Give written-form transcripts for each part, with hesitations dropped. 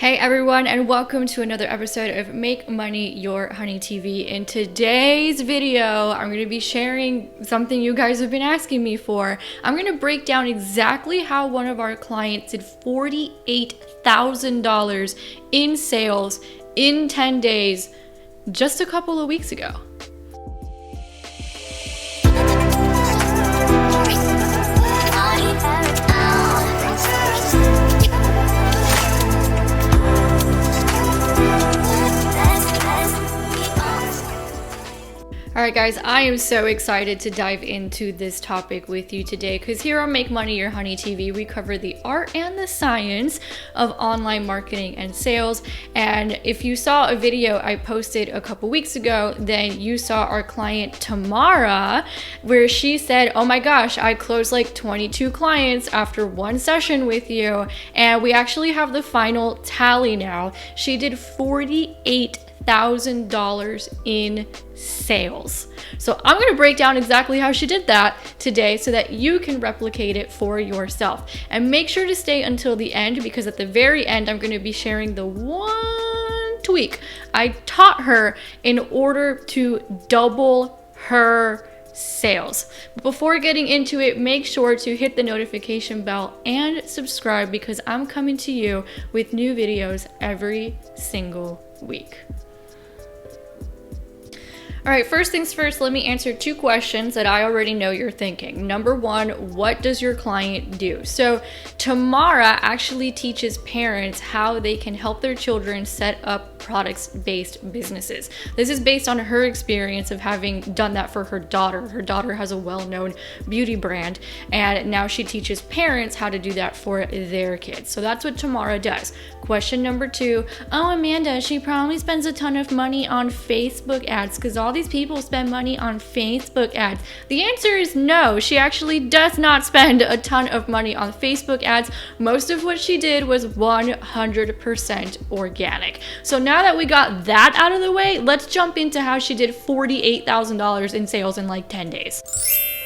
Hey everyone, and welcome to another episode of Make Money Your Honey TV. In today's video, I'm going to be sharing something you guys have been asking me for. I'm going to break down exactly how one of our clients did $48,000 in sales in 10 days just a couple of weeks ago. Alright guys, I am so excited to dive into this topic with you today because here on Make Money Your Honey TV, we cover the art and the science of online marketing and sales. And if you saw a video I posted a couple weeks ago, then you saw our client Tamara, where she said, oh my gosh, I closed like 22 clients after one session with you. And we actually have the final tally now. She did $48,000 in sales. So I'm going to break down exactly how she did that today so that you can replicate it for yourself. And make sure to stay until the end because at the very end, I'm going to be sharing the one tweak I taught her in order to double her sales. But before getting into it, make sure to hit the notification bell and subscribe because I'm coming to you with new videos every single week. All right, first things first, let me answer two questions that I already know you're thinking. Number one, what does your client do? So Tamara actually teaches parents how they can help their children set up products-based businesses. This is based on her experience of having done that for her daughter. Her daughter has a well-known beauty brand, and now she teaches parents how to do that for their kids. So that's what Tamara does. Question number two, oh, Amanda, she probably spends a ton of money on Facebook ads because all these people spend money on Facebook ads. The answer is no. She actually does not spend a ton of money on Facebook ads. Most of what she did was 100% organic. So now that we got that out of the way, let's jump into how she did $48,000 in sales in like 10 days.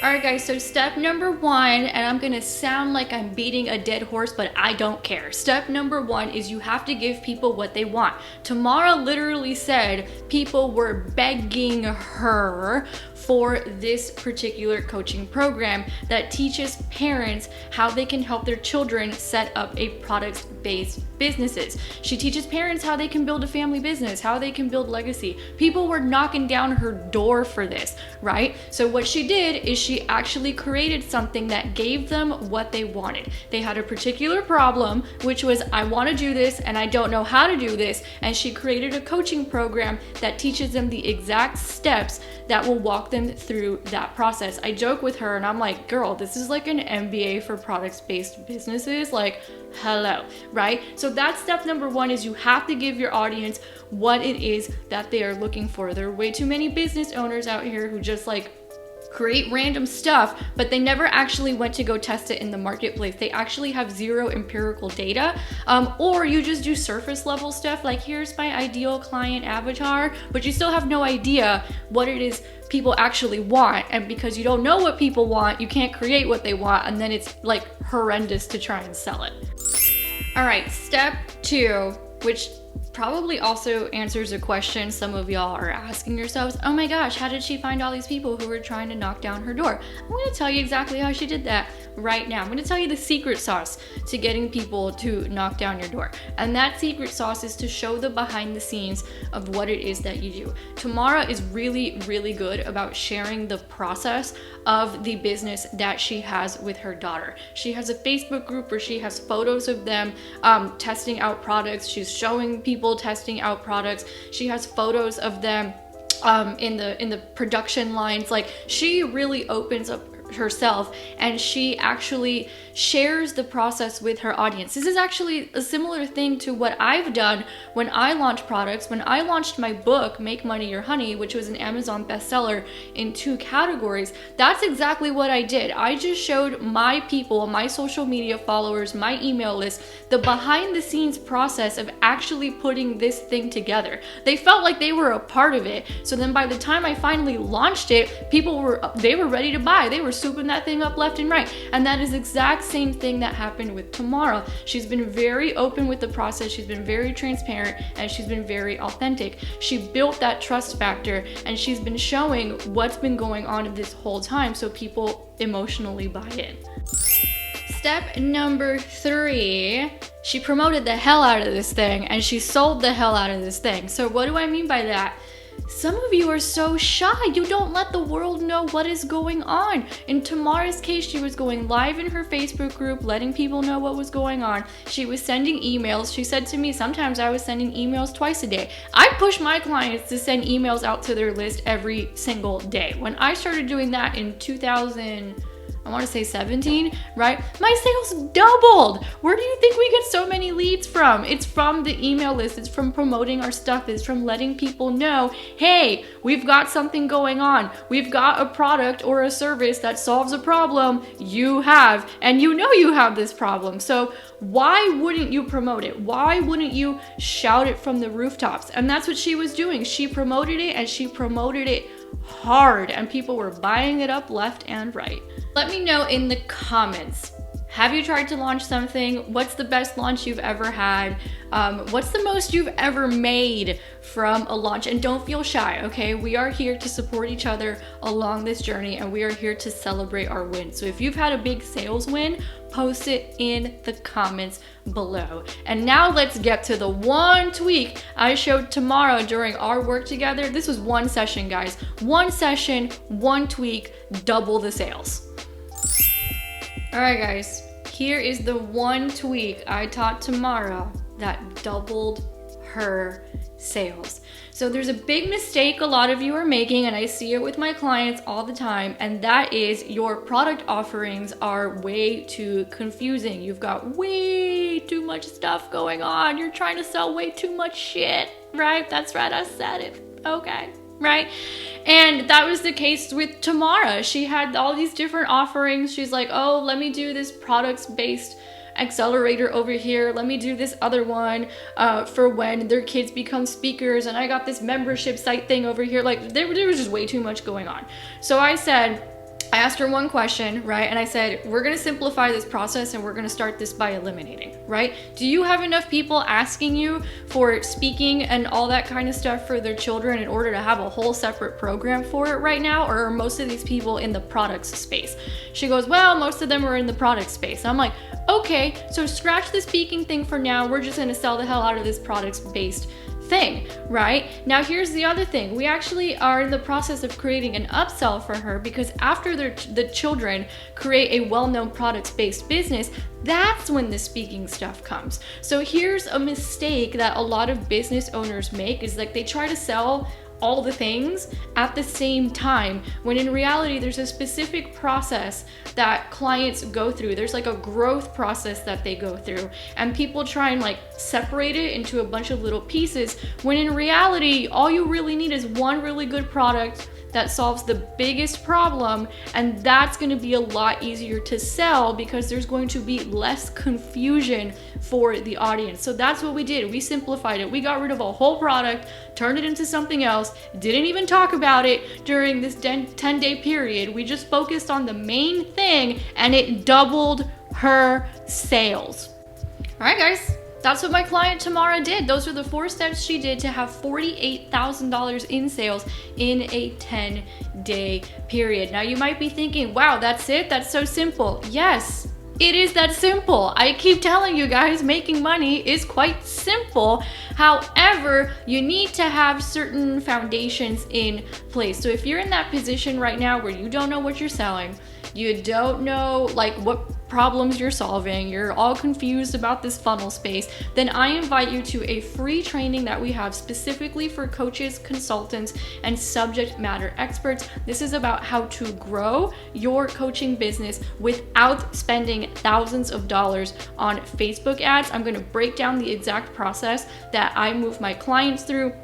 All right guys, so step number one, and I'm gonna sound like I'm beating a dead horse, but I don't care. Step number one is you have to give people what they want. Tamara literally said people were begging her for this particular coaching program that teaches parents how they can help their children set up a product-based businesses. She teaches parents how they can build a family business, how they can build legacy. People were knocking down her door for this, right? So what she did is she actually created something that gave them what they wanted. They had a particular problem, which was, I want to do this and I don't know how to do this. And she created a coaching program that teaches them the exact steps that will walk them through that process. I joke with her and I'm like, girl, this is like an MBA for products-based businesses. Like, hello, right? So that's step number one, is you have to give your audience what it is that they are looking for. There are way too many business owners out here who just like create random stuff, but they never actually went to go test it in the marketplace. They actually have zero empirical data, or you just do surface level stuff like, here's my ideal client avatar, but you still have no idea what it is people actually want. And because you don't know what people want, you can't create what they want, and then it's like horrendous to try and sell it. All right, step two, which probably also answers a question some of y'all are asking yourselves. Oh my gosh, how did she find all these people who were trying to knock down her door? I'm going to tell you exactly how she did that right now. I'm going to tell you the secret sauce to getting people to knock down your door. And that secret sauce is to show the behind the scenes of what it is that you do. Tamara is really, really good about sharing the process of the business that she has with her daughter. She has a Facebook group where she has photos of them testing out products. She's showing people testing out products. She has photos of them in the production lines. Like, she really opens up herself and she actually shares the process with her audience. This is actually a similar thing to what I've done when I launch products. When I launched my book, Make Money Your Honey, which was an Amazon bestseller in 2 categories, that's exactly what I did. I just showed my people, my social media followers, my email list, the behind the scenes process of actually putting this thing together. They felt like they were a part of it. So then by the time I finally launched it, they were ready to buy. They were swooping that thing up left and right. And that is the exact same thing that happened with Tamara. She's been very open with the process. She's been very transparent, and she's been very authentic. She built that trust factor, and she's been showing what's been going on this whole time so people emotionally buy in. Step number 3, she promoted the hell out of this thing, and she sold the hell out of this thing. So what do I mean by that? Some of you are so shy. You don't let the world know what is going on. In Tamara's case, she was going live in her Facebook group, letting people know what was going on. She was sending emails. She said to me, sometimes I was sending emails twice a day. I push my clients to send emails out to their list every single day. When I started doing that in 2017, right? My sales doubled. Where do you think we get so many leads from? It's from the email list. It's from promoting our stuff. It's from letting people know, hey, we've got something going on. We've got a product or a service that solves a problem you have, and you know you have this problem. So why wouldn't you promote it? Why wouldn't you shout it from the rooftops? And that's what she was doing. She promoted it, and she promoted it hard, and people were buying it up left and right. Let me know in the comments, have you tried to launch something? What's the best launch you've ever had? What's the most you've ever made from a launch? And don't feel shy, okay? We are here to support each other along this journey, and we are here to celebrate our wins. So if you've had a big sales win, post it in the comments below. And now let's get to the one tweak I showed Tamara during our work together. This was one session, guys. One session, one tweak, double the sales. All right, guys, here is the one tweak I taught Tamara that doubled her sales. So there's a big mistake a lot of you are making, and I see it with my clients all the time, and that is your product offerings are way too confusing. You've got way too much stuff going on. You're trying to sell way too much shit, right? That's right, I said it. Okay. Right? And that was the case with Tamara. She had all these different offerings. She's like, oh, let me do this products-based accelerator over here. Let me do this other one for when their kids become speakers. And I got this membership site thing over here. Like, there was just way too much going on. So I asked her one question, right? And I said, we're going to simplify this process, and we're going to start this by eliminating, right? Do you have enough people asking you for speaking and all that kind of stuff for their children in order to have a whole separate program for it right now? Or are most of these people in the products space? She goes, well, most of them are in the product space. I'm like, okay, so scratch the speaking thing for now. We're just going to sell the hell out of this products-based thing, right? Now here's the other thing. We actually are in the process of creating an upsell for her, because after the children create a well-known products-based business, that's when the speaking stuff comes. So here's a mistake that a lot of business owners make, is like they try to sell all the things at the same time, when in reality there's a specific process that clients go through. There's like a growth process that they go through, and people try and like separate it into a bunch of little pieces, when in reality all you really need is one really good product that solves the biggest problem, and that's going to be a lot easier to sell because there's going to be less confusion for the audience. So that's what we did. We simplified it. We got rid of a whole product, turned it into something else, didn't even talk about it during this 10-day period. We just focused on the main thing, and it doubled her sales. All right, guys. That's what my client Tamara did. Those are the 4 steps she did to have $48,000 in sales in a 10-day period. Now you might be thinking, wow, that's it? That's so simple. Yes, it is that simple. I keep telling you guys, making money is quite simple. However, you need to have certain foundations in place. So if you're in that position right now where you don't know what you're selling, you don't know like what problems you're solving, you're all confused about this funnel space, then I invite you to a free training that we have specifically for coaches, consultants, and subject matter experts. This is about how to grow your coaching business without spending thousands of dollars on Facebook ads. I'm going to break down the exact process that I move my clients through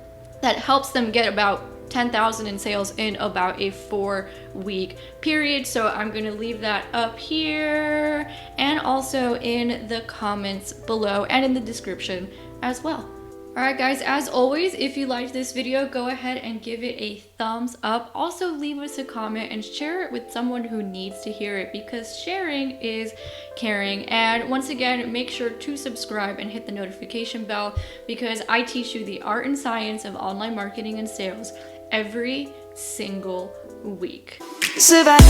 that helps them get about 10,000 in sales in about a 4-week period. So I'm going to leave that up here and also in the comments below and in the description as well. Alright guys, as always, if you liked this video, go ahead and give it a thumbs up. Also leave us a comment and share it with someone who needs to hear it, because sharing is caring. And once again, make sure to subscribe and hit the notification bell, because I teach you the art and science of online marketing and sales every single week. Survive.